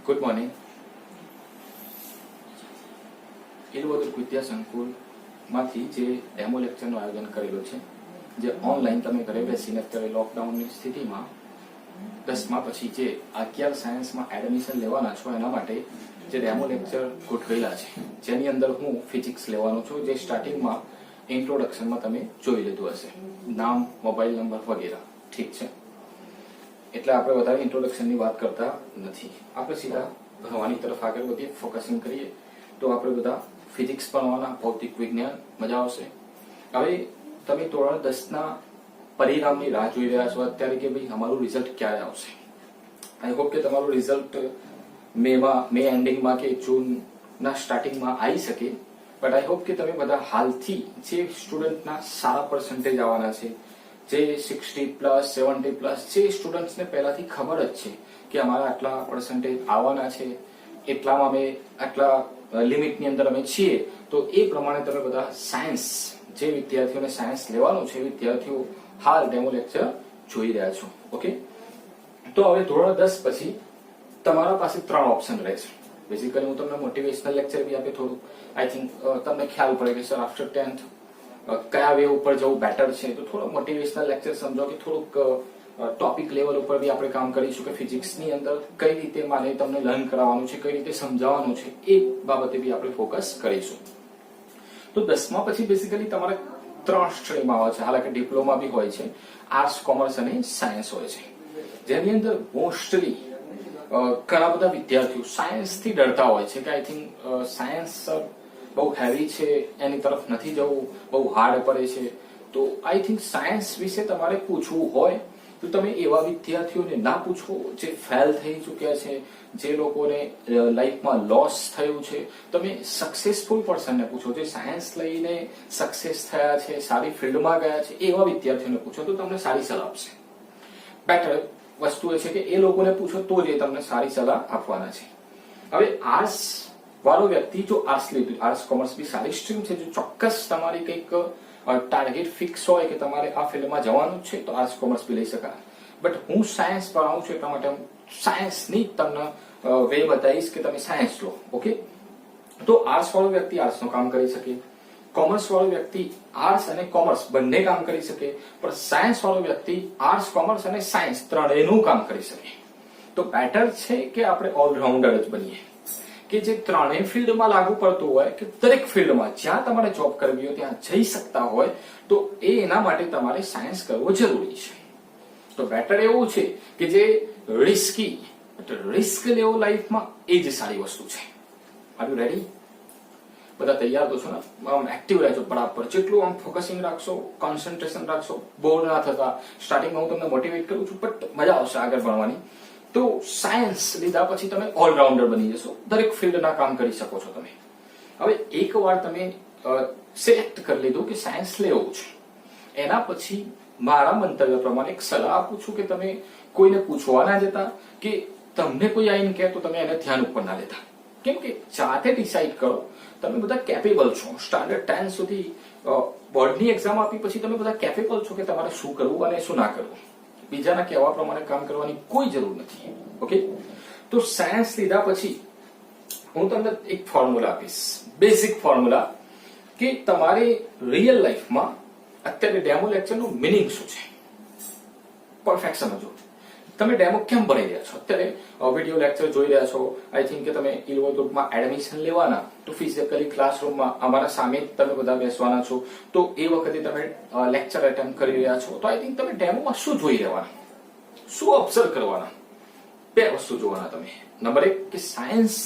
Good morning. ઈલવોદર વિદ્યા સંકુલ માંથી જે ડેમો લેક્ચરનું આયોજન કરેલું છે, જે ઓનલાઈન તમે ઘરે બેસીને અત્યારે લોકડાઉનની સ્થિતિમાં 10મા પછી જે 11 સાયન્સમાં એડમિશન લેવાના છો એના માટે જે ડેમો લેક્ચર ગોઠવેલા છે, જેની અંદર હું ફિઝિક્સ લેવાનો છું, જે સ્ટાર્ટિંગમાં ઇન્ટ્રોડક્શનમાં તમે જોઈ લીધું હશે, નામ, મોબાઈલ નંબર વગેરે. ઠીક છે, એટલે આપણે વધારે ઇન્ટ્રોડક્શનની વાત કરતા નથી. આપણે સીધા ભણવાની તરફ આગળ વધીએ, ફોકસિંગ કરીએ તો આપણે બધા ફિઝિક્સ ભણવાના, ભૌતિક વિજ્ઞાન મજા આવશે. હવે તમે ધોરણ 10ના પરિણામની રાહ જોઈ રહ્યા છો અત્યારે કે ભાઈ અમારું રિઝલ્ટ ક્યારે આવશે. આઈ હોપ કે તમારું રિઝલ્ટ મે એન્ડિંગમાં કે જૂનના સ્ટાર્ટિંગમાં આવી શકે. બટ આઈ હોપ કે તમે બધા હાલથી જે સ્ટુડન્ટના સારા પર્સન્ટેજ આવવાના છે, જે 60+, 70+, જે સ્ટુડન્ટ્સને પહેલાથી ખબર જ છે કે અમારા આટલા પર્સન્ટેજ આવવાના છે, એટલામાં અમે આટલા લિમિટની અંદર અમે છીએ, તો એ પ્રમાણે તમે બધા સાયન્સ, જે વિદ્યાર્થીઓને સાયન્સ લેવાનું છે, વિદ્યાર્થીઓ હાલ ડેમો લેક્ચર જોઈ રહ્યા છો. ઓકે, તો હવે ધોરણ 10 પછી તમારા પાસે 3 ઓપ્શન રહેશે. બેઝિકલી હું તમને મોટિવેશનલ લેક્ચર બી આપે, થોડું આઈ થિંક તમને ખ્યાલ પડે કે સર આફ્ટર 10th કયા વે ઉપર જવું બેટર છે, તો થોડો મોટિવેશનલ લેક્ચર સમજો કે થોડુંક ટોપિક લેવલ ઉપર બી આપણે કામ કરીશું કે ફિઝિક્સની અંદર કઈ રીતે મારે તમને લર્ન કરાવવાનું છે, કઈ રીતે સમજાવવાનું છે, એ બાબતે બી આપણે ફોકસ કરીશું. તો 10મા પછી બેઝિકલી તમારે 3 સ્ટ્રીમ આવે છે, હાલાકી ડિપ્લોમા બી હોય છે, આર્ટ્સ, કોમર્સ અને સાયન્સ હોય છે, જેની અંદર મોસ્ટલી ઘણા બધા વિદ્યાર્થીઓ સાયન્સથી ડરતા હોય છે કે આઈ થિંક સાયન્સ બહુ હેવી છે, એની તરફ નથી જવું, બહુ હાર્ડ પડે છે. તો આઈ થિંક સાયન્સ વિશે તમારે પૂછવું હોય તો તમે એવા વિદ્યાર્થીઓને ના પૂછો જે ફેલ થઈ ચૂક્યા છે, જે લોકોને લાઈફમાં લોસ થયું છે. તમે સક્સેસફુલ પર્સનને પૂછો, જે સાયન્સ લઈને સક્સેસ થયા છે, સારી ફિલ્ડમાં ગયા છે, એવા વિદ્યાર્થીઓને પૂછો તો તમને સારી સલાહ આપશે. બેટર વસ્તુ એ છે કે એ લોકોને પૂછો તો જ એ તમને સારી સલાહ આપવાના છે. હવે આર્ટ્સ વાળો વ્યક્તિ જો આર્ટ્સ લીધું, આર્ટ્સ કોમર્સ બી સારી સ્ટ્રીમ છે, જો ચોક્કસ તમારી કંઈક ટાર્ગેટ ફિક્સ હોય કે તમારે આ ફિલ્ડમાં જવાનું છે તો આર્ટ્સ કોમર્સ બી લઈ શકાય. બટ હું સાયન્સ ભણાવું છું એટલા માટે હું સાયન્સની તમને વે બતાવીશ કે તમે સાયન્સ લો. ઓકે, તો આર્ટ્સ વાળો વ્યક્તિ આર્ટ્સનું કામ કરી શકે, કોમર્સ વાળો વ્યક્તિ આર્ટ્સ અને કોમર્સ બંને કામ કરી શકે, પણ સાયન્સ વાળો વ્યક્તિ આર્ટ્સ, કોમર્સ અને સાયન્સ ત્રણેયનું કામ કરી શકે. તો બેટર છે કે આપણે ઓલરાઉન્ડર જ બનીએ, કે જે ત્રણેય ફિલ્ડમાં લાગુ પડતું હોય, કે દરેક ફિલ્ડમાં જ્યાં તમારે જોબ કરવી હોય ત્યાં જઈ શકતા હોય, તો એના માટે તમારે સાયન્સ કરવો જરૂરી છે. તો બેટર એવું છે કે જે રિસ્ક લેવો લાઈફમાં, એ જ સારી વસ્તુ છે. R you ready? બધા તૈયાર તો છો ને? આમ એક્ટિવ રહેજો બરાબર. જેટલું આમ ફોકસિંગ રાખશો, કોન્સન્ટ્રેશન રાખશો, બોર ના થતા. સ્ટાર્ટિંગમાં હું તમને મોટિવેટ કરું છું, બટ મજા આવશે આગળ ભણવાની. તો સાયન્સ લીધા પછી તમે ઓલરાઉન્ડર બની જશો, દરેક ફિલ્ડના કામ કરી શકો છો તમે. હવે એકવાર તમે સિલેક્ટ કરી લીધું કે સાયન્સ લેવું છે, એના પછી મારા મંતવ્ય પ્રમાણે એક સલાહ આપું છું કે તમે કોઈને પૂછવા ના જતા, કે તમને કોઈ આવીને કહે તો તમે એને ધ્યાન ઉપર ના લેતા. કેમ કે જાતે ડિસાઈડ કરો, તમે બધા કેપેબલ છો. સ્ટાન્ડર્ડ 10 સુધી બોર્ડની એક્ઝામ આપી પછી તમે બધા કેપેબલ છો કે તમારે શું કરવું અને શું ના કરવું. બીજાના કહેવા પ્રમાણે કામ કરવાની કોઈ જરૂર નથી. ઓકે, તો સાયન્સ લીધા પછી હું તમને એક ફોર્મ્યુલા આપીશ, બેઝિક ફોર્મ્યુલા, કે તમારે રિયલ લાઈફમાં અત્યારે ડેમો લેક્ચરનું મિનિંગ શું છે પરફેક્ટ સમજો. તમે ડેમો કેમ ભણી રહ્યા છો? અત્યારે વિડીયો લેક્ચર જોઈ રહ્યા છો, આઈ થિંક કે તમે ઈલવોદરમાં એડમિશન લેવાના, તો ફિઝિકલી ક્લાસરૂમમાં અમારા સામે જ તમે બધા બેસવાના છો, તો એ વખતે તમે લેક્ચર એટેમ્પ કરી રહ્યા છો, તો આઈ થિંક તમે ડેમોમાં શું જોઈ રહેવાના, શું ઓબ્ઝર્વ કરવાના? 2 વસ્તુ જોવાના તમે. નંબર 1 કે સાયન્સ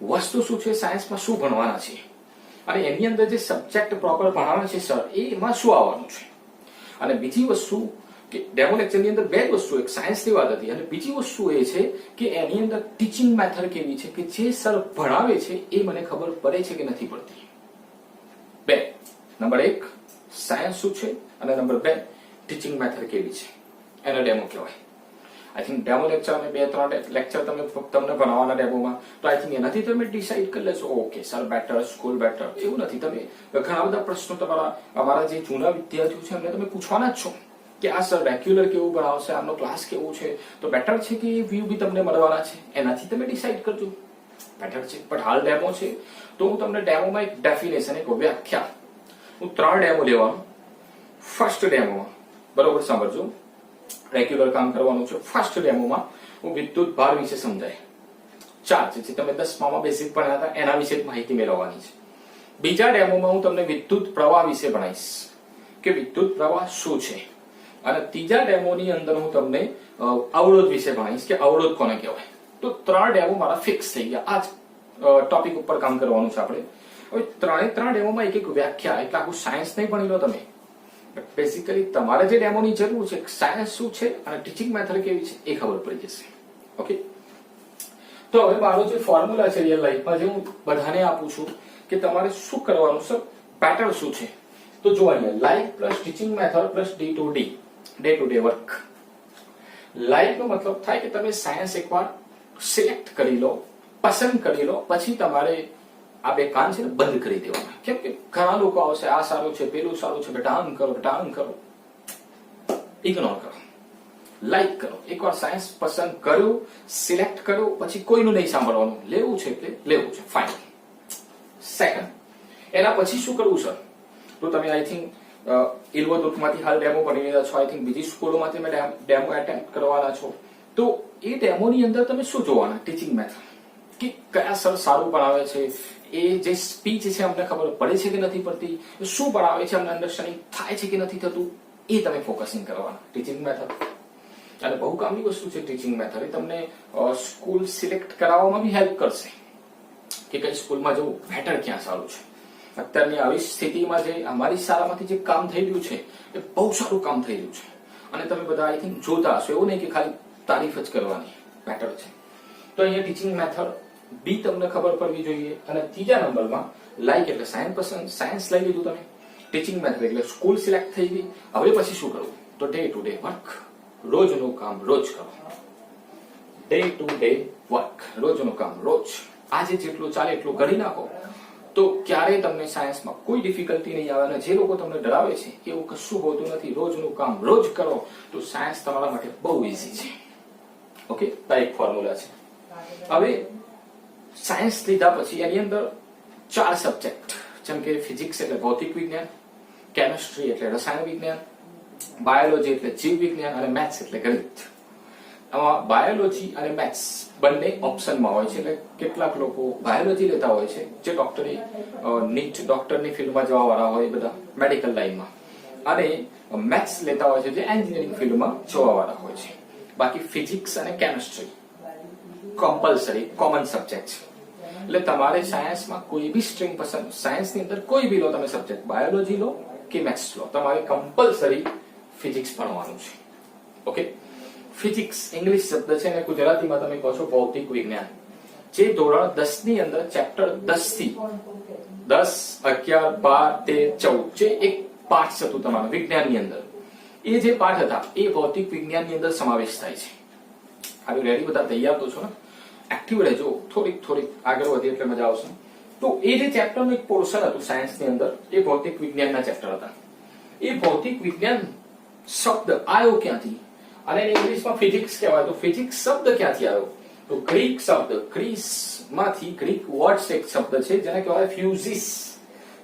વસ્તુ શું છે, સાયન્સમાં શું ભણવાના છે, અને એની અંદર જે સબ્જેક્ટ પ્રોપર ભણાવવાના છે સર, એમાં શું આવવાનું છે. અને બીજી વસ્તુ કે ડેમો લેક્ચરની અંદર 2 વસ્તુ, એક સાયન્સની વાત હતી, અને બીજી વસ્તુ એ છે કે એની અંદર ટીચિંગ મેથડ કેવી છે, કે જે સર ભણાવે છે એ મને ખબર પડે છે કે નથી પડતી. 2, નંબર 1 સાયન્સ શું છે, અને નંબર 2 ટીચિંગ મેથડ કેવી છે, એને ડેમો કહેવાય. આઈ થિંક ડેમો લેક્ચર અને 2-3 લેક્ચર તમને ભણાવવાના ડેમોમાં, તો આઈ થિંક એનાથી તમે ડિસાઈડ કરી લેશો okay sir better, school better. એવું નથી, તમે ઘણા બધા પ્રશ્નો તમારા અમારા જે જૂના વિદ્યાર્થીઓ છે એમને તમે પૂછવાના જ છો કે આ સર રેગ્યુલર કેવું ભણાવશે, આમનો ક્લાસ કેવું છે, તો બેટર છે કે એ વ્યૂ બી તમને મળવાના છે, એનાથી તમે ડિસાઈડ કરજો. બેટર છે. પણ હાલ ડેમો છે તો હું તમને ડેમોમાં એક ડેફિનેશન, એક વ્યાખ્યા, હું 3 ડેમો લેવાનો. ફર્સ્ટ ડેમોમાં બરોબર સાંભળજો, રેગ્યુલર કામ કરવાનું છે. ફર્સ્ટ ડેમોમાં હું વિદ્યુત ભાર વિશે સમજાય, ચાર્જ જે તમે 10માં બેસિક ભણ્યા હતા એના વિશે માહિતી મેળવવાની છે. બીજા ડેમોમાં હું તમને વિદ્યુત પ્રવાહ વિશે ભણાવીશ કે વિદ્યુત પ્રવાહ શું છે. અને ત્રીજા ડેમોની અંદર હું તમને અવરોધ વિશે ભણાવીશ કે અવરોધ કોને કહેવાય. તો 3 ડેમો મારા ફિક્સ થઈ ગયા. આ ટોપિક ઉપર કામ કરવાનું છે આપણે. હવે 3 ડેમોમાં એક વ્યાખ્યા, એટલે આખું સાયન્સ નહીં ભણી લો તમે. બેસિકલી તમારે જે ડેમોની જરૂર છે, સાયન્સ શું છે અને ટીચિંગ મેથડ કેવી છે એ ખબર પડી જશે. ઓકે, તો હવે મારો જે ફોર્મ્યુલા છે રિયલ લાઈફમાં, જે હું બધાને આપું છું કે તમારે શું કરવાનું છે, પેટર્ન શું છે. તો જો અહીંયા life plus teaching method plus D to D, day to day work. Life નો મતલબ થાય કે તમે સાયન્સ એકવાર સિલેક્ટ કરી લો, પસંદ કરી લો, પછી તમારે આ 2 કાન છે ને બંધ કરી દેવાના. કેમ કે ઘણા લોકો આવશે, આ સારું છે, પેલું સારું છે, બેટા આમ કરો, બેટા આમ કરો. ઇગ્નોર કરો, લાઈક કરો. એકવાર સાયન્સ પસંદ કર્યું, સિલેક્ટ કર્યું, પછી કોઈનું નહીં સાંભળવાનું. લેવું છે એટલે લેવું છે, ફાઇન. સેકન્ડ, એના પછી શું કરવું સર? તો તમે આઈ થિંક ઇલવદુર્ગમાંથી હાલ ડેમો ભણી રહ્યા છો, આઈ થિંક બીજી સ્કૂલોમાંથી તમે ડેમો એટેમ્પ્ટ કરવાના છો. તો એ ડેમોની અંદર તમે શું જોવાના? ટીચિંગ મેથડ, કે કયા સર સારું ભણાવે છે, એ જે સ્પીચ છે અમને ખબર પડે છે કે નથી પડતી, શું ભણાવે છે અમને અન્ડરસ્ટેન્ડિંગ થાય છે કે નથી થતું, એ તમે ફોકસિંગ કરવાના. ટીચિંગ મેથડ અને બહુ કામની વસ્તુ છે ટીચિંગ મેથડ. એ તમને સ્કૂલ સિલેક્ટ કરાવવામાં બી હેલ્પ કરશે કે કઈ સ્કૂલમાં જવું, બેટર ક્યાં સારું છે. અત્યારની આવી સ્થિતિમાં જે અમારી શાળામાંથી જે કામ થઈ રહ્યું છે એ બહુ સારું કામ થઈ રહ્યું છે. અને તમે બધા આઈ થિંક જોતા હશો, એવું નહીં કે ખાલી તારીફ જ કરવાની, બેટર છે. તો અહીંયા ટીચિંગ મેથડ બી તમને ખબર પડવી જોઈએ. અને ત્રીજા નંબરમાં લાઈક એટલે સાયન્સ પસંદ, સાયન્સ લઈ લીધું તમે. ટીચિંગ મેથડ એટલે સ્કૂલ સિલેક્ટ થઈ ગઈ. હવે પછી શું કરવું? તો ડે ટુ ડે વર્ક, રોજનું કામ રોજ કરો. ડે ટુ ડે વર્ક, રોજનું કામ રોજ. આજે જેટલું ચાલે એટલું કરી નાખો તો ક્યારેય તમને સાયન્સમાં કોઈ ડિફિકલ્ટી નહીં આવે. અને જે લોકો તમને ડરાવે છે એવું કશું હોતું નથી. રોજનું કામ રોજ કરો તો સાયન્સ તમારા માટે બહુ ઈઝી છે. ઓકે, આ એક ફોર્મ્યુલા છે. હવે સાયન્સ લીધા પછી એની અંદર 4 સબ્જેક્ટ, જેમ કે ફિઝિક્સ એટલે ભૌતિક વિજ્ઞાન, કેમિસ્ટ્રી એટલે રસાયણ વિજ્ઞાન, બાયોલોજી એટલે જીવ વિજ્ઞાન અને મેથ્સ એટલે ગણિત. આમાં બાયોલોજી અને મેથ્સ બંને ઓપ્શનમાં હોય છે. એટલે કેટલાક લોકો બાયોલોજી લેતા હોય છે જે નીટ ડોક્ટરની ફિલ્ડમાં જવા વાળા હોય, બધા મેડિકલ લાઈનમાં, અને મેથ્સ લેતા હોય છે જે એન્જિનિયરિંગ ફિલ્ડમાં જવા વાળા હોય છે. બાકી ફિઝિક્સ અને કેમિસ્ટ્રી કમ્પલસરી કોમન સબ્જેક્ટ છે. એટલે તમારે સાયન્સમાં કોઈ બી સ્ટ્રીમ પસંદ, સાયન્સની અંદર કોઈ બી લો તમે સબ્જેક્ટ, બાયોલોજી લો કે મેથ્સ લો, તમારે કમ્પલસરી ફિઝિક્સ ભણવાનું છે. ઓકે, ફિઝિક્સ ઇંગ્લિશ શબ્દ છે અને ગુજરાતીમાં તમે કહો છો ભૌતિક વિજ્ઞાન, જે ધોરણ 10 ની અંદર ચેપ્ટર 10 થી 10, 11, 12, 13, 14 જે એક પાઠ હતું તમારા વિજ્ઞાનની અંદર, એ જે પાઠ હતા એ ભૌતિક વિજ્ઞાનની અંદર સમાવેશ થાય છે. હવે રેડી, બધા તૈયાર તો છો ને? એક્ટિવ રહેજો, થોડીક આગળ વધી એટલે મજા આવશે. તો એ જે ચેપ્ટરનું એક પોર્શન હતું સાયન્સની અંદર, એ ભૌતિક વિજ્ઞાનના ચેપ્ટર હતા. એ ભૌતિક વિજ્ઞાન શબ્દ આવ્યો ક્યાંથી? અને ઇંગ્લિશમાં ફિઝિક્સ કહેવાય. તો ફિઝિક્સ શબ્દ ક્યાંથી આવ્યો? તો ગ્રીક શબ્દ, ગ્રીસમાંથી ગ્રીક વર્ડ એક શબ્દ છે જેને કહેવાય ફ્યુઝિસ.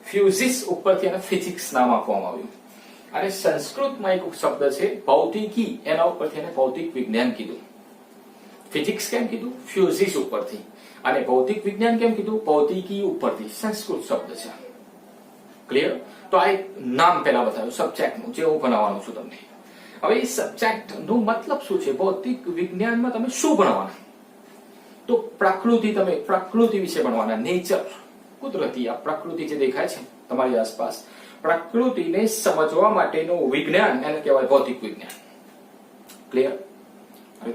ફ્યુઝિસ ઉપરથી એને ફિઝિક્સ નામ આપવામાં આવ્યું. અને સંસ્કૃતમાં એક શબ્દ છે ભૌતિકી, એના ઉપરથી એને ભૌતિક વિજ્ઞાન કીધું. ફિઝિક્સ કેમ કીધું? ફ્યુઝિસ ઉપરથી. અને ભૌતિક વિજ્ઞાન કેમ કીધું? ભૌતિકી ઉપરથી. સંસ્કૃત શબ્દ છે. ક્લિયર? તો આ એક નામ પહેલા બતાવ્યું સબ્જેક્ટનું, જે હું ભણાવવાનું છું તમને. હવે એ સબ્જેક્ટ નો મતલબ શું છે? ભૌતિક વિજ્ઞાનમાં તમે શું ભણવાના? તો પ્રકૃતિ વિશે ભણવાના. નેચર, કુદરતી આ પ્રકૃતિ જે દેખાય છે તમારી આસપાસ, પ્રકૃતિને સમજવા માટેનું વિજ્ઞાન, એને કહેવાય ભૌતિક વિજ્ઞાન. ક્લિયર?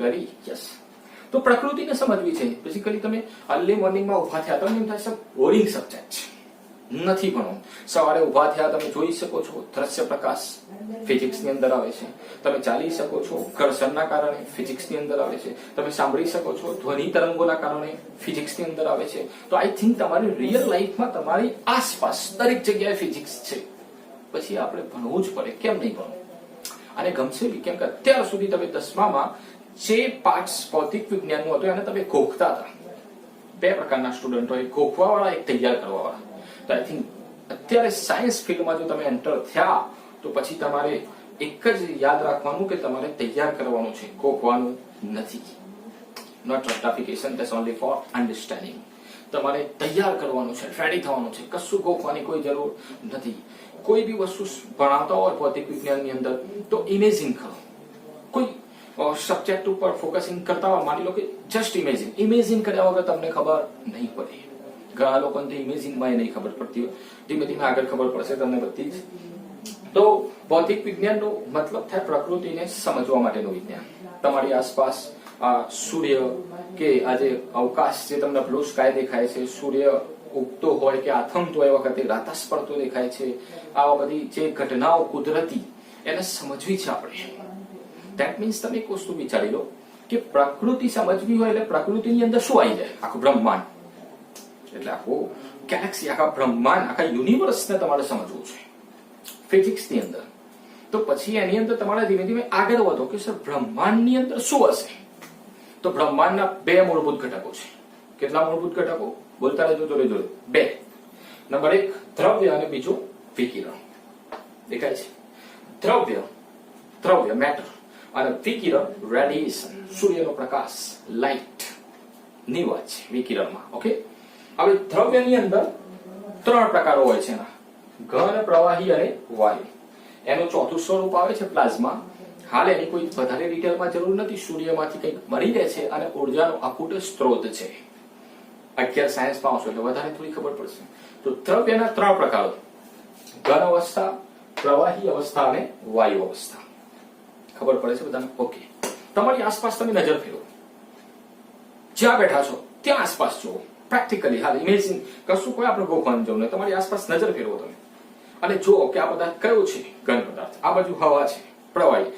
Very yes. તો પ્રકૃતિને સમજવી છે. બેસિકલી તમે અર્લી મોર્નિંગમાં ઉભા થયા, તમને એમ થાય બોરિંગ સબ્જેક્ટ છે, નથી ભણવું. સવારે ઉભા થયા તમે જોઈ શકો છો દ્રશ્ય પ્રકાશ ફિઝિક્સની અંદર આવે છે. તમે ચાલી શકો છો ઘર્ષણના કારણે, ફિઝિક્સની અંદર આવે છે. તમે સાંભળી શકો છો ધ્વનિ તરંગોના કારણે, ફિઝિક્સની અંદર આવે છે. તો આઈ થિંક તમારી રિયલ લાઈફમાં તમારી આસપાસ દરેક જગ્યાએ ફિઝિક્સ છે. પછી આપણે ભણવું જ પડે, કેમ નહીં ભણવું? અને ગમશે બી, કેમ કે અત્યાર સુધી તમે 10મામાં જે પાર્ટ્સ ભૌતિક વિજ્ઞાનનું હતું એને તમે ગોખતા હતા. બે પ્રકારના સ્ટુડન્ટ હોય, ગોખવા વાળા, એક તૈયાર કરવા વાળા. તો આઈ થિંક અત્યારે સાયન્સ ફિલ્ડમાં જો તમે એન્ટર થયા તો પછી તમારે એક જ યાદ રાખવાનું કે તમારે તૈયાર કરવાનું છે, ગોખવાનું નથી. Not rustification, that's only for understanding. તમારે તૈયાર કરવાનું છે, રેડી થવાનું છે, કશું ગોખવાની કોઈ જરૂર નથી. કોઈ બી વસ્તુ ભણાવતા હોય ભૌતિક વિજ્ઞાનની અંદર તો ઇમેજિંગ કરો. કોઈ સબ્જેક્ટ ઉપર ફોકસિંગ કરતા હોય, માની લો કે જસ્ટ ઇમેજિંગ કર્યા વગર તમને ખબર નહીં પડે. ઘણા લોકોને ઇમેજિંગમાં નહીં ખબર પડતી હોય, ધીમે ધીમે આગળ ખબર પડશે તમને બધી જ. તો ભૌતિક વિજ્ઞાનનો મતલબ થાય પ્રકૃતિને સમજવા માટેનું વિજ્ઞાન. તમારી આસપાસ સૂર્ય કે આજે અવકાશ જે તમને બ્લુ સ્કાય દેખાય છે, સૂર્ય ઉગતો હોય કે આથમતો હોય વખતે રાતસ પડતો દેખાય છે, આવા બધી જે ઘટનાઓ કુદરતી એને સમજવી છે આપણે. ધેટ મીન્સ તમે એક વસ્તુ વિચારી લો કે પ્રકૃતિ સમજવી હોય એટલે પ્રકૃતિની અંદર શું આવી જાય? આખું બ્રહ્માંડ, એટલે આખું ગેલેક્સી, આખા બ્રહ્માંડ, આખા યુનિવર્સને તમારે સમજવું છે ફિઝિક્સની અંદર. તો પછી એની અંદર તમારે ધીમે ધીમે આગળ વધો કે સર બ્રહ્માંડની અંદર શું હશે? તો બ્રહ્માંડના બે મૂળભૂત ઘટકો છે. કેટલા મૂળભૂત ઘટકો? બોલતા રહેજો જોડે જોડે. બે. નંબર 1 દ્રવ્ય અને બીજો વિકિરણ. દેખાય છે? દ્રવ્ય મેટર અને વિકિરણ રેડિયેશન, સૂર્યનો પ્રકાશ, લાઇટ ની વાત છે વિકિરણમાં. ઓકે, હવે દ્રવ્યની અંદર 3 પ્રકારો હોય છે એના: ઘન, પ્રવાહી અને વાયુ. એનું ચોથું સ્વરૂપ આવે છે પ્લાઝમા. હાલ એની કોઈ વધારે ડિટેલમાં જરૂર નથી, સૂર્યમાંથી કંઈક મળી રહે છે અને ઉર્જાનો અખૂટ સ્ત્રોત છે. 11 સાયન્સમાં આવશો એટલે વધારે થોડી ખબર પડશે. તો દ્રવ્યના 3 પ્રકારો: ઘન અવસ્થા, પ્રવાહી અવસ્થા અને વાયુ અવસ્થા. ખબર પડે છે બધાને? ઓકે, તમારી આસપાસ તમે નજર ફેરવો, જ્યાં બેઠા છો ત્યાં આસપાસ જુઓ, પ્રેક્ટિકલી. હાલ ઇમેજિન, કશું કોઈ આપણે ગોખવાની જરૂર નહીં, તમારી આસપાસ નજર ફેરવો તમે અને જુઓ કે આ પદાર્થ કયો છે? ઘન પદાર્થ. આ બાજુ હવા છે, પ્રવાહી,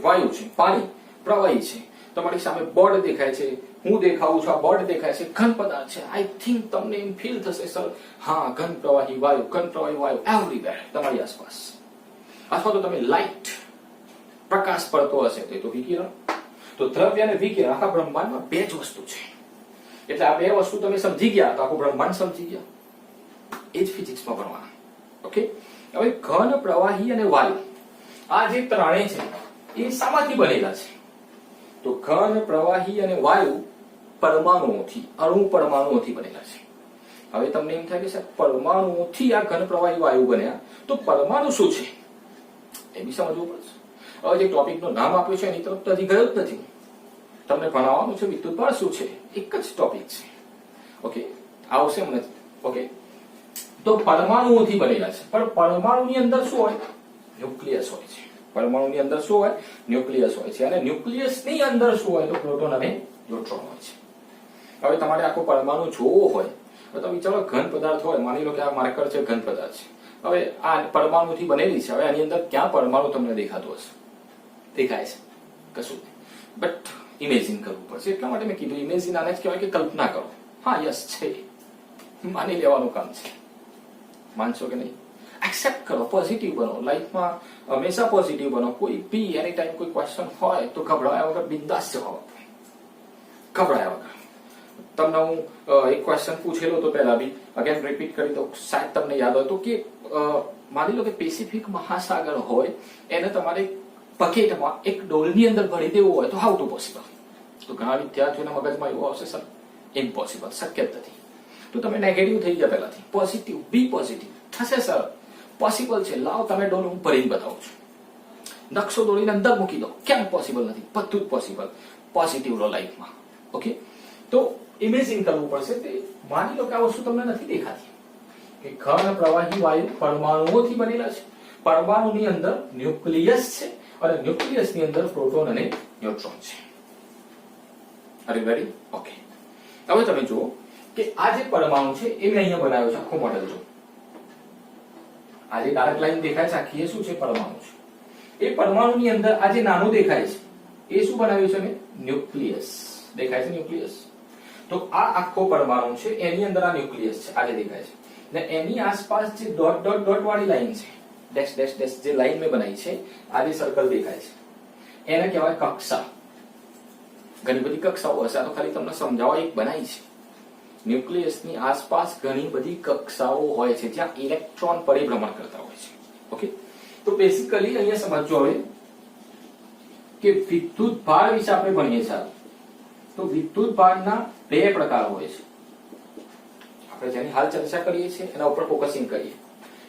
વાયુ છે, પાણી, પ્રવાહી છે. તમારી સામે બોર્ડ દેખાય છે, હું દેખાવું છું, આ બોર્ડ દેખાય છે, ઘન પદાર્થ છે. આઈ થિંક તમને એમ ફીલ થશે સર, હા, ઘન પ્રવાહી વાયુ એવરીવેર તમારી આસપાસ. અથવા તો તમે લાઇટ, પ્રકાશ પડતો હશે તો વિકિરણ. તો દ્રવ્ય અને વિકિરણ, આખા બ્રહ્માંડમાં 2 જ વસ્તુ છે. એટલે આ 2 વસ્તુ તમે સમજી ગયા તો આખું બ્રહ્માંડ સમજી ગયા. એ જ ફિઝિક્સમાં ભણવાના. ઓકે, હવે ઘન, પ્રવાહી અને વાયુ, આ જે ત્રણેય છે એ શામાંથી બનેલા છે? તો ઘન, પ્રવાહી અને વાયુ પરમાણુઓથી, અણુ પરમાણુઓથી બનેલા છે. હવે તમને એમ થાય કે સાહેબ પરમાણુઓથી આ ઘન, પ્રવાહી, વાયુ બન્યા, તો પરમાણુ શું છે એ બી સમજવું પડશે. હવે જે ટોપિકનું નામ આપ્યું છે એની તરફ તો હજી ગયો જ નથી. તમને ભણાવવાનું છે વિદ્યુત બળ શું છે, એક જ ટોપિક છે. ઓકે, આવશે મને. ઓકે, તો પરમાણુઓથી બનેલા છે, પણ પરમાણુની અંદર શું હોય? ન્યુક્લિયસ હોય છે. પરમાણુની અંદર શું હોય? ન્યુક્લિયસ હોય છે. અને ન્યુક્લિયસની અંદર શું હોય? તો પ્રોટોન અને ન્યુટ્રોન હોય છે. હવે તમારે આખો પરમાણુ જોવો હોય તો તમે વિચારો ઘન પદાર્થ હોય, માની લો કે આ માર્કર છે, ઘન પદાર્થ છે. હવે આ પરમાણુથી બનેલી છે. હવે આની અંદર ક્યાં પરમાણુ તમને દેખાતો હશે? દેખાય છે? કશું. બટ ઇમેજિન કરવું પડશે. એટલા માટે મેં કીધું ઇમેજિન આને જ કહેવાય કે કલ્પના કરો. હા, યસ છે, માની લેવાનું કામ છે. માનશો કે નહીં? એક્સેપ્ટ કરો, પોઝિટિવ બનો. લાઈફમાં હંમેશા પોઝિટિવ બનો. કોઈ બી એની ટાઈમ કોઈ ક્વેશ્ચન હોય તો ગભરાયા વગર બિંદાસ જવાબ આપો. ગભરાયા વગર. તમને હું એક ક્વેશ્ચન પૂછેલો તો પહેલા બી અગેન રિપીટ કરી દઉં, શાયદ તમને યાદ હોય તો, કે માની લો કે પેસિફિક મહાસાગર હોય, એને તમારે બકેટમાં એક ડોલની અંદર ભરી દેવું હોય તો હાઉ ટુ પોસિબલ? તો ઘણા વિદ્યાર્થીઓના મગજમાં એવું આવશે, સર ઇમ્પોસિબલ, શક્ય જ નથી. તો તમે નેગેટિવ થઈ ગયા પહેલાથી, પોઝિટિવ, બી પોઝિટિવ. થશે સર, પોસિબલ છે, લાવ તમે ડોલ હું ભરીને બતાવું છું. નકશો દોડીને અંદર મૂકી દો, કેમ પોસિબલ નથી? બધું જ પોસિબલ. પોઝિટિવ લો લાઈફમાં. ઓકે, તો ઇમેજિન કરવું પડશે. તે માની લો કે આ વસ્તુ તમને નથી દેખાતી કે ઘન, પ્રવાહી, વાયુ પરમાણુઓથી બનેલા છે. પરમાણુની અંદર ન્યુક્લિયસ છે અને ન્યુક્લિયસની અંદર પ્રોટોન અને ન્યુટ્રોન છે. R you ready? ઓકે, હવે તમે જુઓ કે આ જે પરમાણુ છે એ મેં અહીંયા બનાવ્યો છે, આખો મોડેલ જો. આ જે ડાર્ક લાઈન દેખાય છે આખી, એ શું છે? પરમાણુ છે. એ પરમાણુની અંદર આ જે નાનું દેખાય છે એ શું બનાવ્યું છે મેં? ન્યુક્લિયસ. દેખાય છે ન્યુક્લિયસ? તો આ આખો પરમાણુ છે, એની અંદર આ ન્યુક્લિયસ છે, આ જે દેખાય છે. ને એની આસપાસ જે ડોટ ડોટ ડોટ વાળી લાઈન છે, ડેશ ડેશ ડેશ જે લાઈન મેં બનાવી છે, આ જે સર્કલ દેખાય છે એને કહેવાય કક્ષા. ઘણી બધી કક્ષાઓ હશે, આ તો ખાલી તમને સમજાવવા એક બનાવી છે. ન્યુક્લિયસની આસપાસ ઘણી બધી કક્ષાઓ હોય છે જ્યાં ઇલેક્ટ્રોન પરિભ્રમણ કરતા હોય છે. ઓકે, તો બેસિકલી અહીંયા સમજો હવે કે વિદ્યુત ભાર વિશે આપણે ભણીએ છીએ. તો વિદ્યુત ભારના બે પ્રકાર હોય છે. આપણે જેની હાલ ચર્ચા કરીએ છીએ એના ઉપર ફોકસિંગ કરીએ.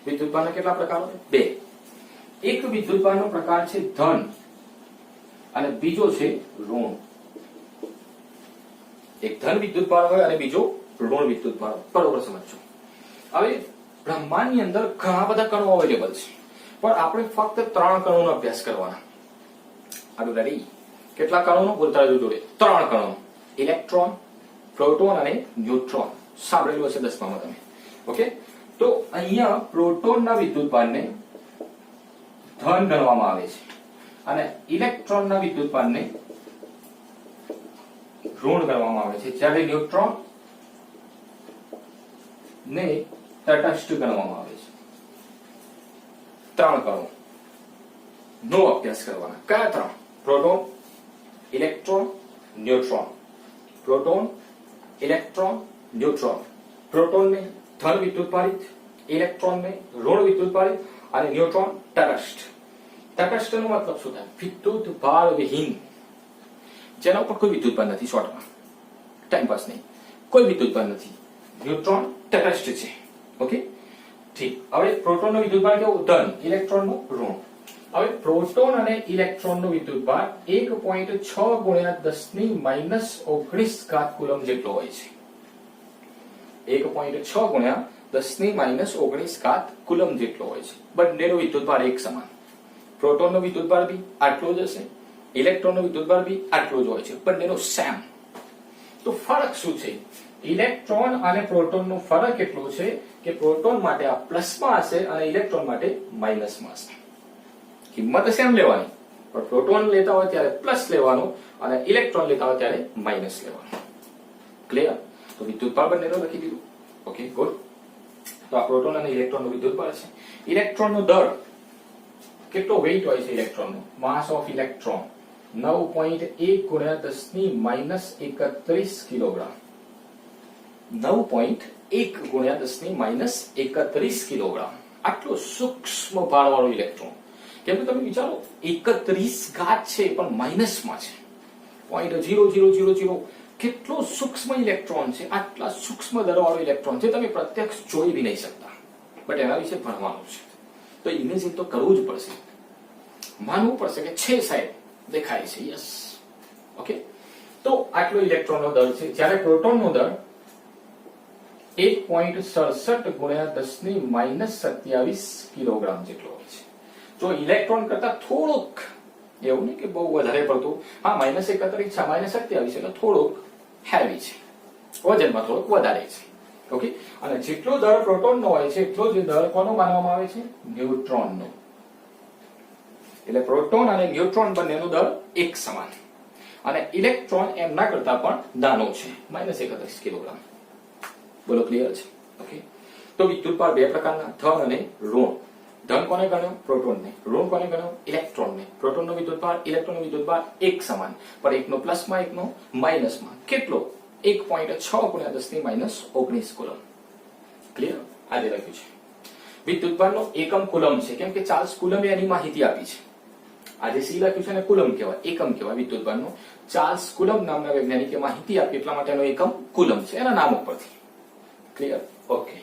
વિદ્યુત ભારના કેટલા પ્રકારો છે? બે. એક વિદ્યુત ભારનો પ્રકાર છે ધન અને બીજો છે ઋણ. એક ધન વિદ્યુત ભાર હોય અને બીજો ઋણ વિદ્યુત ભાર. બરોબર સમજો. હવે બ્રહ્માંડની અંદર ઘણા બધા કણો અવેલેબલ છે, પણ આપણે ફક્ત 3 કણોનો અભ્યાસ કરવાના. R you ready? કેટલા કણોનો? બોલતા રહેજો જોડે. 3 કણો: ઇલેક્ટ્રોન, પ્રોટોન અને ન્યુટ્રોન. સાંભળેલું હશે 10મામાં તમે. ઓકે, તો અહીંયા પ્રોટોનના વિદ્યુતભારને ધન ગણવામાં આવે છે અને ઇલેક્ટ્રોનના વિદ્યુતભારને ઋણ ગણવામાં આવે છે, જ્યારે ન્યુટ્રોન ને તટસ્થ ગણવામાં આવે છે. 3 કણો નો અભ્યાસ કરવાના. કયા 3? Proton, electron, neutron. Proton, electron, neutron. પ્રોટોનને ધન વિદ્યુતભારિત, ઇલેક્ટ્રોનને ઋણ વિદ્યુતભારિત અને ન્યુટ્રોન તટસ્થ. તટસ્થનો મતલબ શું થાય? વિદ્યુત ભાર વિહીન, જેના ઉપર કોઈ વિદ્યુત ભાર નથી. શોર્ટમાં, ટાઈમ પાસ નહીં, કોઈ વિદ્યુત ભાર નથી. ન્યુટ્રોન તટસ્થ છે. ઓકે, ઠીક. હવે પ્રોટોનનો વિદ્યુત ભાર કેવો? ધન, ઇલેક્ટ્રોનનો ઋણ. હવે પ્રોટોન અને ઇલેક્ટ્રોનનો વિદ્યુતભાર 1.6 ગુણ્યા 10⁻⁹ કુલમ જેટલો હોય છે. 1.6 ગુણ્યા 10⁻⁹ કુલમ જેટલો હોય છે. બંનેનો વિદ્યુતભાર એક સમાન. પ્રોટોનનો વિદ્યુતભાર બી આટલો જ હશે, ઇલેક્ટ્રોનનો વિદ્યુતભાર બી આટલો જ હોય છે, બંનેનો સેમ. તો ફરક શું છે? ઇલેક્ટ્રોન અને પ્રોટોનનો ફરક એટલો છે કે પ્રોટોન માટે આ પ્લસમાં હશે અને ઇલેક્ટ્રોન માટે માઇનસમાં હશે. કિંમત સેમ લેવાની, પણ પ્રોટોન લેતા હોય ત્યારે પ્લસ લેવાનું અને ઇલેક્ટ્રોન લેતા હોય ત્યારે માઇનસ લેવાનું. ક્લિયર? તો વિદ્યુતભાર બંનેનો લખી દીધું. Okay, good. તો આ પ્રોટોન અને ઇલેક્ટ્રોનનો વિદ્યુતભાર છે. ઇલેક્ટ્રોનનો દર કેટલો વેઇટ હોય છે? ઇલેક્ટ્રોનનો માસ ઓફ ઇલેક્ટ્રોન 9.1 ગુણ્યા 10⁻31 કિલોગ્રામ. 9.1 ગુણ્યા 10⁻31 કિલોગ્રામ. આટલો સૂક્ષ્મ ભારવાળો ઇલેક્ટ્રોન. કેમ કે તમે વિચારો 31 ઘાત છે પણ માઇનસમાં છે. 0.0000 કેટલો સૂક્ષ્મ ઇલેક્ટ્રોન છે. આટલા સૂક્ષ્મ દરવાળો ઇલેક્ટ્રોન છે તમે પ્રત્યક્ષ જોઈ બી નહીં શકતા, બટ એના વિશે ભણવાનું છે. તો ઇમેજિન તો કરવું જ પડશે, માનવું પડશે કે છે સાહેબ, દેખાય છે. યસ. ઓકે, તો આટલો ઇલેક્ટ્રોનનો દર છે, જ્યારે પ્રોટોનનો દર 1.67 ગુણ્યા 10⁻27 કિલોગ્રામ જેટલો હોય છે. જો ઇલેક્ટ્રોન કરતા થોડુંક, એવું નહીં કે બહુ વધારે પડતું, હા -31 છે, -27 એટલે થોડુંક હેવી છે, વજનમાં થોડુંક વધારે છે. ઓકે, અને જેટલો દર પ્રોટોનનો હોય છે એટલો જ દર કોનો માનવામાં આવે છે? ન્યુટ્રોનનો. એટલે પ્રોટોન અને ન્યુટ્રોન બંનેનો દર એક સમાન, અને ઇલેક્ટ્રોન એમના કરતા પણ નાનો છે, -31 કિલોગ્રામ. બોલો, ક્લિયર છે? ઓકે, તો વિદ્યુતભાર બે પ્રકારના, ધન અને ઋણ. ધન કોને ગણ્યો? પ્રોટોનને. ઋણ કોને ગણ્યો? ઇલેક્ટ્રોનને. પ્રોટોનનો વિદ્યુતભાર, ઇલેક્ટ્રોનનો વિદ્યુતભાર એક સમાન, પણ એકનો પ્લસમાં એકનો માઇનસમાં. કેટલો? 1.6 ગુણ્યા 10⁻19 કુલમ. ક્લિયર? આજે લખ્યું છે. વિદ્યુતભારનો એકમ કુલમ છે, કેમ કે ચાર્લ્સ કુલમે એની માહિતી આપી છે. આજે સી લખ્યું છે ને કુલમ કહેવાય, એકમ કહેવાય વિદ્યુતભારનો. ચાર્લ્સ કુલમ નામના વૈજ્ઞાનિકે માહિતી આપી એટલા માટે એનો એકમ કુલમ છે, એના નામ ઉપરથી. ક્લિયર? ઓકે,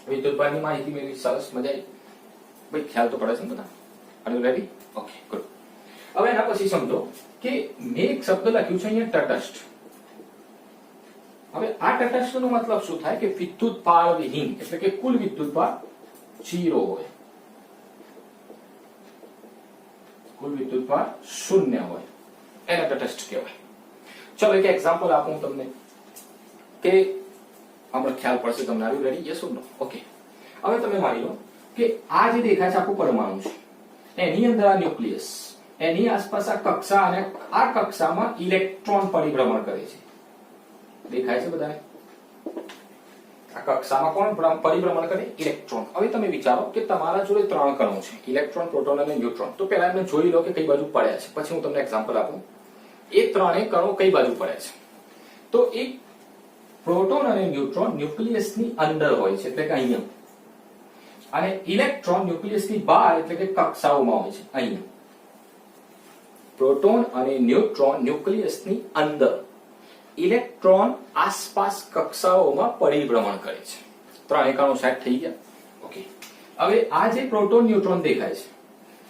વિદ્યુતભારની માહિતી મેળવી, સરસ, મજા આવી. ભાઈ ખ્યાલ તો પડે છે ને બધા? R you ready? Okay, good. હવે એના પછી સમજો કે મેં એક શબ્દ લખ્યું છે અહીંયા, તટસ્થ. હવે આ તટસ્થનો મતલબ શું થાય? કે વિદ્યુતભાર વિહીન, એટલે કે કુલ વિદ્યુતભાર 0 હોય, કુલ વિદ્યુતભાર 0 હોય, એને તટસ્થ કહેવાય. ચલો એક એક્ઝામ્પલ આપું તમને કે હમણાં ખ્યાલ પડશે તમને. Are you ready? Yes or no? Okay, હવે તમે માની લો કે આ જે દેખાય છે આખું પરમાણુ છે, એની અંદર આ ન્યુક્લિયસ, એની આસપાસ આ કક્ષા, અને આ કક્ષામાં ઇલેક્ટ્રોન પરિભ્રમણ કરે છે. દેખાય છે બધાને? આ કક્ષામાં કોણ પરિભ્રમણ કરે? ઇલેક્ટ્રોન. હવે તમે વિચારો કે તમારા જોડે 3 કણો છે, ઇલેક્ટ્રોન, પ્રોટોન અને ન્યુટ્રોન. તો પહેલા એમને જોઈ લો કે કઈ બાજુ પડ્યા છે, પછી હું તમને એક્ઝામ્પલ આપું. એ 3 કણો કઈ બાજુ પડ્યા છે? તો એક પ્રોટોન અને ન્યુટ્રોન ન્યુક્લિયસની અંદર હોય છે, એટલે કે અહીંયા. અને ઇલેક્ટ્રોન ન્યુક્લિયસની બહાર, એટલે કે કક્ષાઓમાં હોય છે, અહીંયા. પ્રોટોન અને ન્યુટ્રોન ન્યુક્લિયસની અંદર, ઇલેક્ટ્રોન આસપાસ કક્ષાઓમાં પરિભ્રમણ કરે છે. 3 કણો સેટ થઈ ગયા. ઓકે. હવે આ જે પ્રોટોન ન્યુટ્રોન દેખાય છે,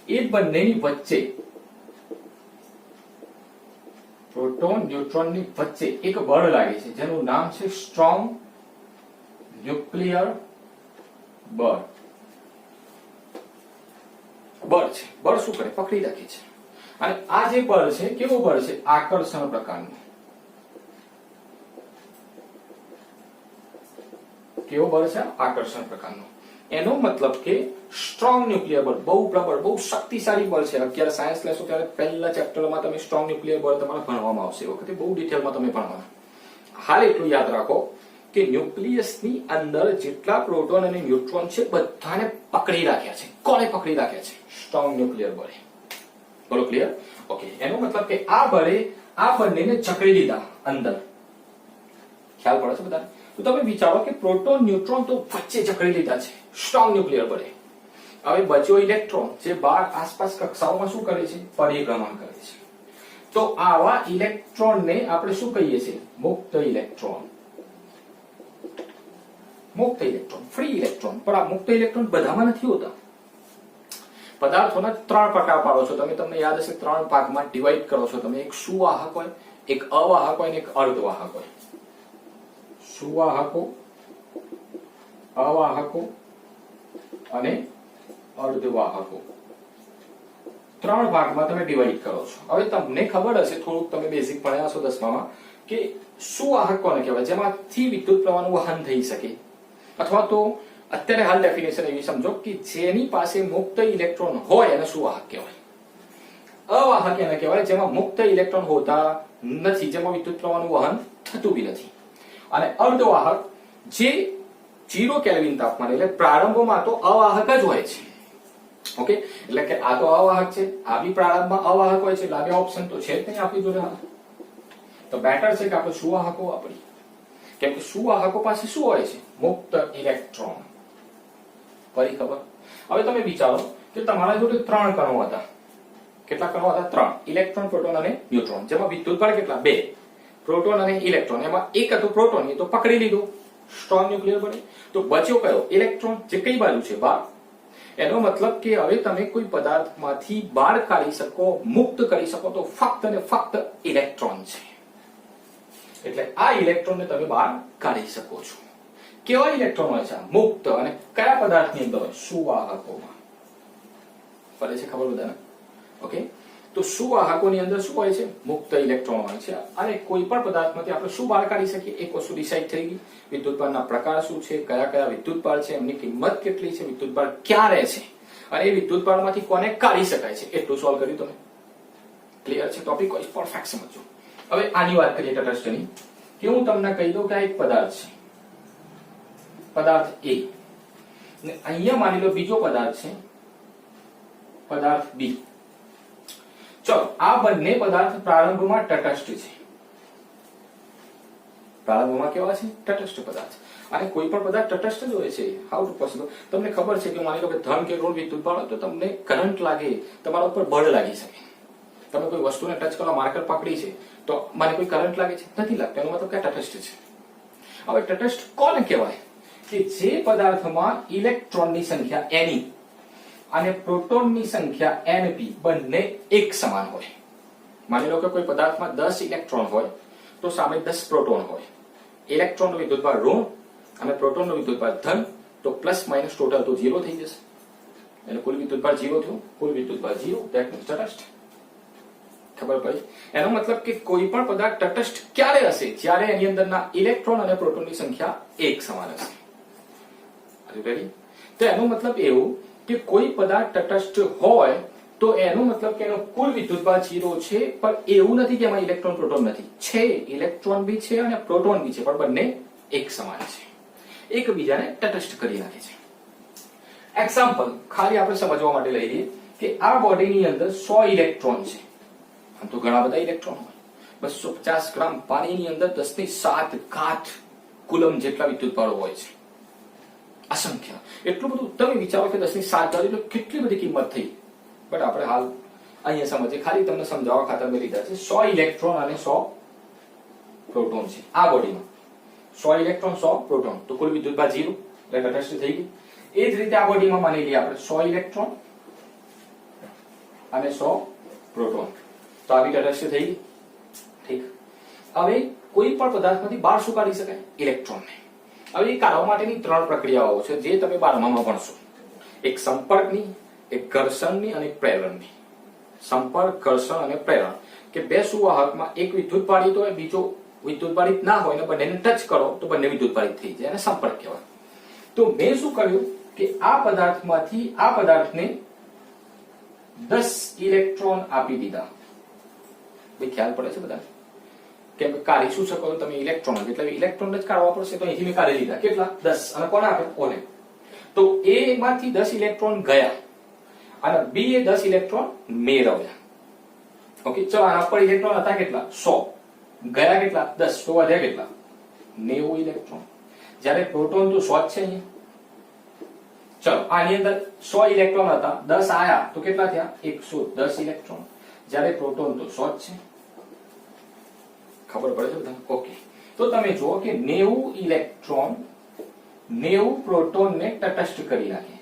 એ બંનેની વચ્ચે, પ્રોટોન ન્યુટ્રોનની વચ્ચે એક બળ લાગે છે, જેનું નામ છે સ્ટ્રોંગ ન્યુક્લિયર બળ. બળ છે. બળ શું કરે? પકડી રાખે છે. અને આ જે બળ છે, કેવું બળ છે? આકર્ષણ પ્રકારનું. કેવો બળ છે? આકર્ષણ પ્રકારનું. એનો મતલબ કે સ્ટ્રોંગ ન્યુક્લિયર બળ, બહુ પ્રબળ, બહુ શક્તિશાળી બળ છે. અત્યારે સાયન્સ લેશો ત્યારે પહેલા ચેપ્ટરમાં તમે સ્ટ્રોંગ ન્યુક્લિયર બળ તમારે ભણવામાં આવશે. એ વખતે બહુ ડિટેલમાં તમે ભણવાના. હાલ એટલું યાદ રાખો કે ન્યુક્લિયસની અંદર જેટલા પ્રોટોન અને ન્યુટ્રોન છે, બધાને પકડી રાખ્યા છે. કોણે પકડી રાખ્યા છે? સ્ટ્રોંગ ન્યુક્લિયર બળે. બોલો ક્લિયર? ઓકે. એનો મતલબ કે આ બળે આ બંનેને જકડી દીધા અંદર. ખ્યાલ પડે છે બધાને? તો તમે વિચારો કે પ્રોટોન ન્યુટ્રોન તો વચ્ચે જકડી લીધા છે સ્ટ્રોંગ ન્યુક્લિયર બળે. હવે બચ્યો ઇલેક્ટ્રોન, જે બહાર આસપાસ કક્ષાઓમાં શું કરે છે? પરિભ્રમણ કરે છે. તો આવા ઇલેક્ટ્રોનને આપણે શું કહીએ છીએ? મુક્ત ઇલેક્ટ્રોન. મુક્ત ઇલેક્ટ્રોન, ફ્રી ઇલેક્ટ્રોન. પણ આ મુક્ત ઇલેક્ટ્રોન બધામાં નથી હોતા. પદાર્થોના 3 પ્રકાર પાડો છો તમે. તમને યાદ હશે 3 ભાગમાં ડિવાઈડ કરો છો તમે. એક સુવાહક હોય, એક અવાહક હોય અને એક અર્ધવાહક હોય. સુવાહકો, અવાહકો અને અર્ધવાહકો. 3 ભાગમાં તમે ડિવાઈડ કરો છો. હવે તમને ખબર હશે, થોડુંક તમે બેઝિક ભણ્યા છો 10માં, કે સુવાહક કોને કહેવાય? જેમાંથી વિદ્યુત પ્રવાહનું વહન થઈ શકે. અથવા તો અત્યારે હાલ ડેફિનેશન એવી સમજો કે જેની પાસે મુક્ત ઇલેક્ટ્રોન હોય એને સુવાહક કહેવાય. અવાહક એને કહેવાય જેમાં મુક્ત ઇલેક્ટ્રોન હોતા નથી, જેમાં વિદ્યુત પ્રવાહનું વહન થતું બી નથી. અને અર્ધવાહક જે 0 કેલ્વિન તાપમાન, એટલે પ્રારંભમાં તો અવાહક જ હોય છે. ઓકે. એટલે કે આ તો અવાહક છે, આ બી પ્રારંભમાં અવાહક હોય છે. એટલે આ બે ઓપ્શન તો છે જ નહીં આપણી જોડે. તો બેટર છે કે આપણે સુવાહકો વાપરીએ. કેમ કે સુવાહકો પાસે શું હોય છે? મુક્ત ઇલેક્ટ્રોન. ફરી ખબર? હવે તમે વિચારો કે તમારા જોડે 3 કણો હતા. કેટલા કણો હતા? 3. ઇલેક્ટ્રોન, પ્રોટોન અને ન્યુટ્રોન. જેમાં વિદ્યુતબળ કેટલા? 2. પ્રોટોન અને ઇલેક્ટ્રોન. એમાં એક હતું પ્રોટોન, એ તો પકડી લીધું સ્ટ્રોંગ ન્યુક્લિયર બળે. તો બચ્યો કયો? ઇલેક્ટ્રોન, જે કઈ બાજુ છે? બહાર. એનો મતલબ કે હવે તમે કોઈ પદાર્થમાંથી બહાર કાઢી શકો, મુક્ત કરી શકો તો ફક્ત અને ફક્ત ઇલેક્ટ્રોન છે. એટલે આ ઇલેક્ટ્રોનને તમે બહાર કાઢી શકો છો. કેવા ઇલેક્ટ્રોન હોય છે? મુક્ત. અને કયા પદાર્થની અંદર હોય? સુવાહકોમાં. પડે છે ખબર બધાને? ઓકે. તો સુવાહકોની અંદર શું હોય છે? મુક્ત ઇલેક્ટ્રોન હોય છે. અને કોઈ પણ પદાર્થમાંથી આપણે શું બહાર કાઢી શકીએ? એક વસ્તુ ડિસાઈડ થઈ ગઈ. વિદ્યુતભારના પ્રકાર શું છે, કયા કયા વિદ્યુતભાર છે, એમની કિંમત કેટલી છે, વિદ્યુતભાર ક્યાં રહે છે, અને એ વિદ્યુતભારમાંથી કોને કાઢી શકાય છે, એટલું સોલ્વ કર્યું તમે. ક્લિયર છે? ટોપિક વાઇઝ પરફેક્ટ સમજો. હવે આની વાત કરીએ તટસ્થની. કે હું તમને કહી દઉં કે આ એક પદાર્થ છે, પદાર્થ A. ને અહીંયા માની લો બીજો પદાર્થ છે, પદાર્થ B. ચલો, આ બંને પદાર્થ પ્રારંભમાં તટસ્થ છે. પ્રારંભમાં કેવા છે? તટસ્થ પદાર્થ. અને કોઈ પણ પદાર્થ તટસ્થ જ હોય છે. How to possible? તમને ખબર છે કે માની લો કે ધન કે ઋણ વિદ્યુતભાર હોય તો તમને કરંટ લાગે, તમારા ઉપર બળ લાગી શકે. તમે કોઈ વસ્તુને ટચ કરો, માર્કર પકડી છે, તો મને કોઈ કરંટ લાગે છે? નથી લાગતો. એનો મતલબ કે તટસ્થ છે. હવે તટસ્થ કોને કહેવાય? કે જે પદાર્થમાં ઇલેક્ટ્રોનની સંખ્યા n અને પ્રોટોનની સંખ્યા np બંને એક સમાન હોય. માની લો કે કોઈ પદાર્થમાં 10 ઇલેક્ટ્રોન હોય તો સામે 10 પ્રોટોન હોય. ઇલેક્ટ્રોનનો વિદ્યુતભાર ઋણ અને પ્રોટોનનો વિદ્યુતભાર ધન, તો પ્લસ માઇનસ ટોટલ તો 0 થઈ જશે. એટલે કુલ વિદ્યુતભાર 0 થયું. કુલ વિદ્યુતભાર 0, ધેટ મીન્સ તટસ્થ. ખબર પડી? એનો મતલબ કે કોઈ પણ પદાર્થ તટસ્થ ક્યારે હશે? જ્યારે એની અંદરના ઇલેક્ટ્રોન અને પ્રોટોનની સંખ્યા એક સમાન હશે. રેડી? તો એનો મતલબ એવું કે કોઈ પદાર્થ તટસ્થ હોય તો એનો મતલબ કે એનો કુલ વિદ્યુતભાર 0 છે, પણ એવું નથી કે એમાં ઇલેક્ટ્રોન પ્રોટોન નથી. છે, ઇલેક્ટ્રોન બી છે અને પ્રોટોન બી છે, પણ બંને એક સમાન છે. એકબીજાને તટસ્થ કરી નાખે છે. એક્ઝામ્પલ ખાલી આપણે સમજવા માટે લઈ લઈએ કે આ બોડીની અંદર 100 ઇલેક્ટ્રોન છે. આમ તો ઘણા બધા ઇલેક્ટ્રોન હોય. 250 ગ્રામ પાણીની અંદર 10⁷ ઘાત કુલમ જેટલા વિદ્યુતભારો હોય છે. અસંખ્ય. એટલું બધું તમે વિચારો કે 10⁷ ઘાત એટલે કેટલી બધી કિંમત થઈ. બટ આપણે હાલ અહીંયા સમજીએ, ખાલી તમને સમજાવવા ખાતર મેં લીધા છે. 100 ઇલેક્ટ્રોન અને 100 પ્રોટોન છે આ બોડીમાં. 100 ઇલેક્ટ્રોન 100 પ્રોટોન તો કુલ વિદ્યુતભાર 0 એટલે તટસ્થ થઈ ગઈ. એ જ રીતે આ બોડીમાં માની લઈએ આપણે 100 ઇલેક્ટ્રોન અને 100 પ્રોટોન તો આવી તટસ્થ થઈ ગઈ. ઠીક. હવે કોઈ પણ પદાર્થમાંથી બહાર શું કાઢી શકાય? ઇલેક્ટ્રોનને. હવે એ કાઢવા માટેની 3 પ્રક્રિયાઓ છે જે તમે 12માં ભણશો. એક સંપર્કની, એક ઘર્ષણની અને એક પ્રેરણની. સંપર્ક, ઘર્ષણ અને પ્રેરણ કે બે સુવાહકમાં એક વિદ્યુત ભારિત હોય, બીજો વિદ્યુત ભારિત ના હોય ને બંનેને ટચ કરો તો બંને વિદ્યુત ભારિત થઈ જાય, એને સંપર્ક કહેવાય. તો મેં શું કર્યું કે આ પદાર્થમાંથી આ પદાર્થને 10 ઇલેક્ટ્રોન આપી દીધા. ભાઈ ખ્યાલ પડે છે બધા? કેમ કે કાઢી શું શકો તમે? ઇલેક્ટ્રોન જ, એટલે ઇલેક્ટ્રોન જ કાઢવા પડશે. તો અહીંથી મેં કાઢી લીધા. કેટલા? 10. અને કોને આપે? ઓને. તો A માંથી 10 ઇલેક્ટ્રોન ગયા અને B એ 10 ઇલેક્ટ્રોન મેળવ્યા. ઓકે, ચલો આના પર ઇલેક્ટ્રોન હતા કેટલા? 100. ગયા કેટલા? 10. તો વધ્યા કેટલા? 90 ઇલેક્ટ્રોન. જ્યારે પ્રોટોન તો 100 જ છે અહીંયા. ચલો આની અંદર 100 ઇલેક્ટ્રોન હતા, 10 આયા તો કેટલા થયા? 110 ઇલેક્ટ્રોન. જ્યારે પ્રોટોન તો 100 જ છે. ખબર પડે છે બધાને? ઓકે. તો તમે જુઓ કે 90 ઇલેક્ટ્રોન 90 પ્રોટોનને તટસ્થ કરી નાખે.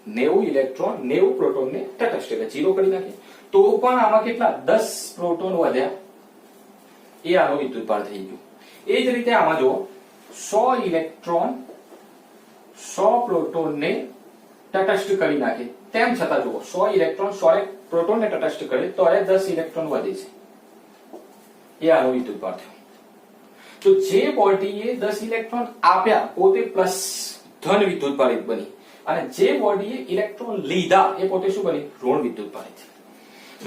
90 ઇલેક્ટ્રોન 90 પ્રોટોનને તટસ્થ એટલે 0 કરી નાખે. તો પણ આમાં કેટલા? 10 પ્રોટોન વધ્યા. એ આનો વિદ્યુતભાર થઈ ગયો. એ જ રીતે આમાં જુઓ 100 ઇલેક્ટ્રોન 100 પ્રોટોનને તટસ્થ કરી નાખે. તેમ છતાં જુઓ 100 ઇલેક્ટ્રોન 100 પ્રોટોનને તટસ્થ કરે તો એ 10 ઇલેક્ટ્રોન વધે છે. એ આનો વિદ્યુતભાર થયો. તો જે બોડીએ 10 ઇલેક્ટ્રોન આપ્યા પોતે પ્લસ ધન વિદ્યુતભારિત બની, અને જે બોડીએ ઇલેક્ટ્રોન લીધા એ પોતે શું બની? ઋણ વિદ્યુતભારિત.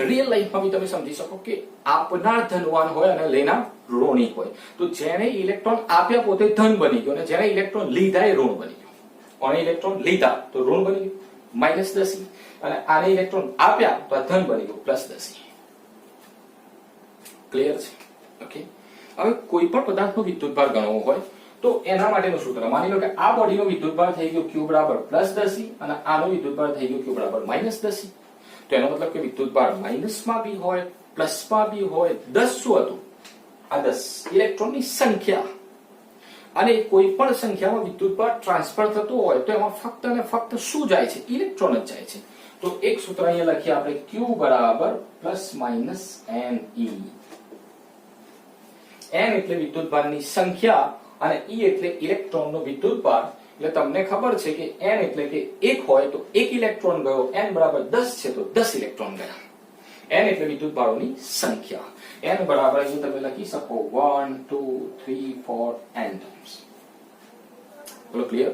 રિયલ લાઈફમાં તમે સમજી શકો કે આપનાર ધનવાન હોય અને લેનાર ઋણી હોય. તો જેને ઇલેક્ટ્રોન આપ્યા પોતે ધન બની ગયો અને જેને ઇલેક્ટ્રોન લીધા એ ઋણ બની ગયો. કોણે ઇલેક્ટ્રોન લીધા તો ઋણ બની ગયું -10, અને આને ઇલેક્ટ્રોન આપ્યા તો આ ધન બની ગયું +10. ક્લિયર છે? ઓકે. હવે કોઈ પણ પદાર્થનો વિદ્યુતભાર ગણવો હોય તો એના માટેનું સૂત્ર માની લો કે આ બોડીનો વિદ્યુતભાર થઈ ગયો Q બરાબર +10 અને આનો વિદ્યુતભાર થઈ ગયો Q બરાબર -10. તો એનો મતલબ કે વિદ્યુતભાર માઇનસમાં બી હોય, પ્લસમાં બી હોય. 10 શું હતું? આ 10 ઇલેક્ટ્રોનની સંખ્યા. અને કોઈ પણ સંખ્યામાં વિદ્યુતભાર ટ્રાન્સફર થતો હોય તો એમાં ફક્ત અને ફક્ત શું જાય છે? ઇલેક્ટ્રોન જ જાય છે. તો એક સૂત્ર અહીંયા લખીએ આપણે, Q બરાબર ±NE. N એટલે વિદ્યુતભારની સંખ્યા અને E એટલે ઇલેક્ટ્રોનનો વિદ્યુતભાર. એટલે તમને ખબર છે કે N એટલે કે 1 હોય તો 1 ઇલેક્ટ્રોન ગયો, N બરાબર 10 છે તો 10 ઇલેક્ટ્રોન ગયા. N એટલે વિદ્યુતભારોની સંખ્યા. N બરાબર અહીં તમે લખી શકો 1 2 3 4 N ટાઈમ્સ. બોલો ક્લિયર?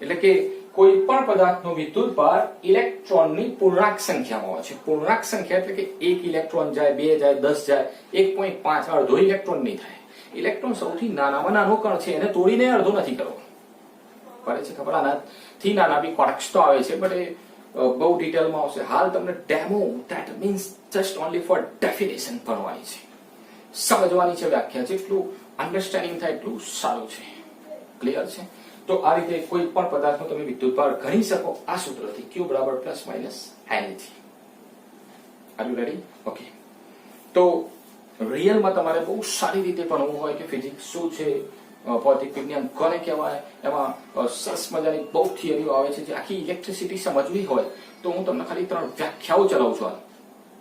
એટલે કે કોઈ પણ પદાર્થનો વિદ્યુતભાર ઇલેક્ટ્રોનની પૂર્ણાંક સંખ્યામાં હોય છે. પૂર્ણાંક સંખ્યા એટલે કે 1 ઇલેક્ટ્રોન જાય, 2 જાય, 10 જાય, 1.5 અડધો ઇલેક્ટ્રોન નહીં થાય. ઇલેક્ટ્રોન સૌથી નાનામાં નાનો કણ છે, એને તોડીને અડધો નથી કરવો. પડે છે ખબર? આનાથી નાના બી ક્વાર્ક્સ તો આવે છે, બટ એ બહુ ડિટેલમાં આવશે. હાલ તમને demo, that means just only four definition ભણવાની છે, સમજવાની છે વ્યાખ્યા. જેટલું અન્ડરસ્ટેન્ડિંગ થાય એટલું સારું છે. ક્લિયર છે? તો આ રીતે કોઈ પણ પદાર્થનો તમે વિદ્યુતભાર ગણી શકો આ સૂત્રથી, Q બરાબર ±N થી. R you ready? ઓકે. તો રિયલમાં તમારે બહુ સારી રીતે ભણવું હોય કે ફિઝિક્સ શું છે, ભૌતિક વિજ્ઞાન કોને કહેવાય, એમાં સરસ મજાની બહુ થિયરીઓ આવે છે. જે આખી ઇલેક્ટ્રિસિટી સમજવી હોય તો હું તમને ખાલી 3 વ્યાખ્યાઓ ચલાવું છું.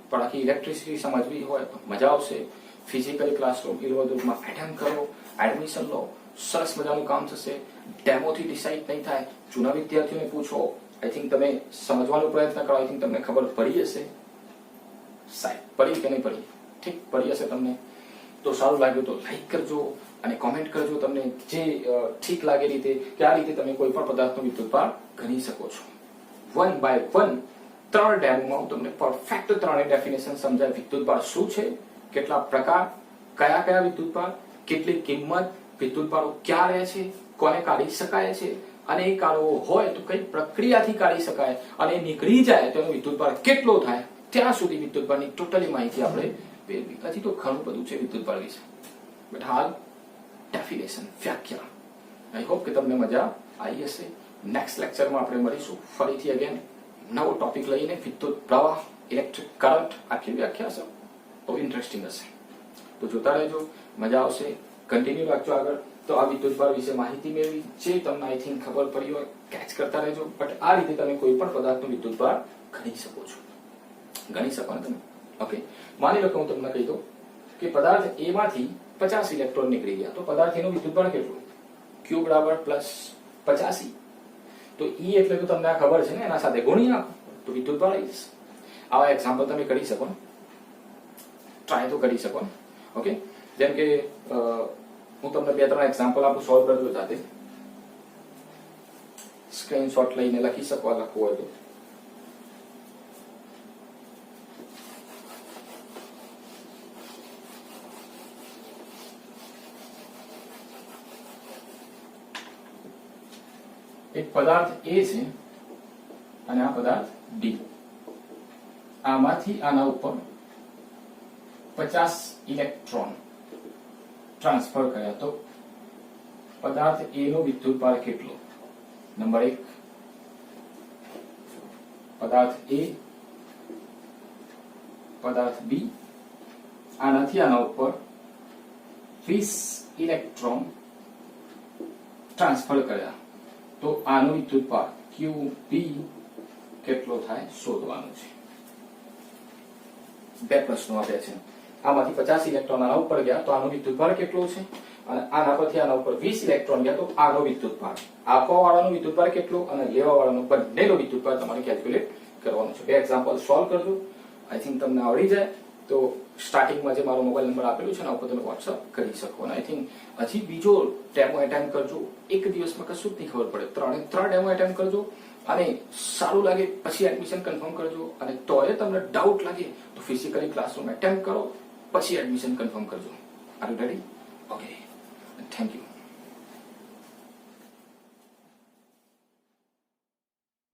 પણ આખી ઇલેક્ટ્રિસિટી સમજવી હોય તો મજા આવશે. ફિઝિકલી ક્લાસરૂમ ઇલવદુમાં એટેન્ડ કરો, એડમિશન લો, સરસ મજાનું કામ થશે. ડેમોથી ડિસાઇડ નહીં થાય. જૂના વિદ્યાર્થીઓને પૂછો, આઈ થિંક તમે સમજવાનો પ્રયત્ન કરો. આઈ થિંક તમને ખબર પડી હશે. સાહેબ પડી કે નહીં પડી? ઠીક, પડી હશે તમને તો સારું લાગ્યું તો લાઈક કરજો અને કોમેન્ટ કરજો તમને જે ઠીક લાગે રીતે, કે આ રીતે તમે કોઈ પણ પદાર્થનો વિદ્યુતભાર ગણી શકો છો. 1 by 1 3 ડેમોમાં હું તમને પરફેક્ટ 3 ડેફિનેશન સમજાય. વિદ્યુતભાર શું છે, કેટલા પ્રકાર, કયા કયા વિદ્યુતભાર, કેટલી કિંમત, વિદ્યુત ભારો ક્યાં રહે છે, કોને કાઢી શકાય છે, અને એ કાઢવો હોય તો કઈ પ્રક્રિયાથી કાઢી શકાય, અને એ નીકળી જાય તો એનો વિદ્યુત ભાર કેટલો થાય, ત્યાં સુધી વિદ્યુત ભારની ટોટલી માહિતી આપણે મેળવી. હજી તો ઘણું બધું છે વિદ્યુત ભાર વિશે, બટ હાલ ડેફિનેશન, વ્યાખ્યા. આઈ હોપ કે તમને મજા આવી હશે. નેક્સ્ટ લેક્ચરમાં આપણે મળીશું ફરીથી અગેન નવો ટોપિક લઈને. વિદ્યુત પ્રવાહ, ઇલેક્ટ્રિક કરંટ, આટલી વ્યાખ્યા છે, બહુ ઇન્ટરેસ્ટિંગ હશે. તો જોતા રહેજો, મજા આવશે. કન્ટિન્યુ રાખજો આગળ. તો આ વિદ્યુત ભાર વિશે માહિતી મેળવી, જે તમને આઈ થિંક ખબર પડી હોય કેચ કરતા રહેજો. બટ આ રીતે તમે કોઈ પણ પદાર્થનો વિદ્યુત ભાર ગણી શકો છો. ગણી શકો ને તમે? ઓકે, માની લો કે હું તમને કહી દઉં કે પદાર્થ એ માંથી 50 ઇલેક્ટ્રોન નીકળી ગયા, તો પદાર્થ એનો વિદ્યુત ભાર કેટલો? Q બરાબર +50E. તો E એટલે તો તમને આ ખબર છે ને, એના સાથે ગુણી નાખો તો વિદ્યુત ભાર આવી જશે. આવા એક્ઝામ્પલ તમે કરી શકો ને, ટ્રાય તો કરી શકો ને. ઓકે, જેમ કે હું તમને 2-3 એક્ઝામ્પલ આપું, સોલ્વ કરજો જાતે. સ્ક્રીનશોટ લઈને લખી શકો લખવું હોય તો. એક પદાર્થ A છે અને આ પદાર્થ B. આમાંથી આના ઉપર 50 ઇલેક્ટ્રોન ટ્રાન્સફર કર્યા, તો પદાર્થ A નો વિદ્યુત ભાર કેટલો? નંબર 1, પદાર્થ A, પદાર્થ B, આનાથી આના ઉપર 20 ઇલેક્ટ્રોન ટ્રાન્સફર કર્યા, તો આનો વિદ્યુત ભાર QB કેટલો થાય શોધવાનું છે. 2 પ્રશ્નો આપ્યા છે. આમાંથી 50 ઇલેક્ટ્રોન આના ઉપર ગયા તો આનો વિદ્યુત ભાર કેટલો છે, અને આના પરથી આના ઉપર 20 ઇલેક્ટ્રોન ગયા તો આનો વિદ્યુત ભાર, આપવા વાળાનો વિદ્યુત ભાર કેટલો અને લેવા વાળાનો બંનેનો વિદ્યુત ભાર તમારે કેલ્ક્યુલેટ કરવાનો છે. 2 એક્ઝામ્પલ સોલ્વ કરજો. આઈ થિંક તમને આવડી જાય. તો સ્ટાર્ટિંગમાં જે મારો મોબાઈલ નંબર આપેલો છે એના ઉપર તમે વોટ્સઅપ કરી શકો. અને આઈ થિંક હજી બીજો ડેમો એટેમ્પ કરજો. એક દિવસમાં કશું જ નહીં ખબર પડે, 3 ડેમો એટેમ્પ કરજો, અને સારું લાગે પછી એડમિશન કન્ફર્મ કરજો. અને તોય તમને ડાઉટ લાગે તો ફિઝિકલી ક્લાસરૂમ એટેમ્પ કરો, પછી એડમિશન કન્ફર્મ કરજો. R you ready? Okay, thank you.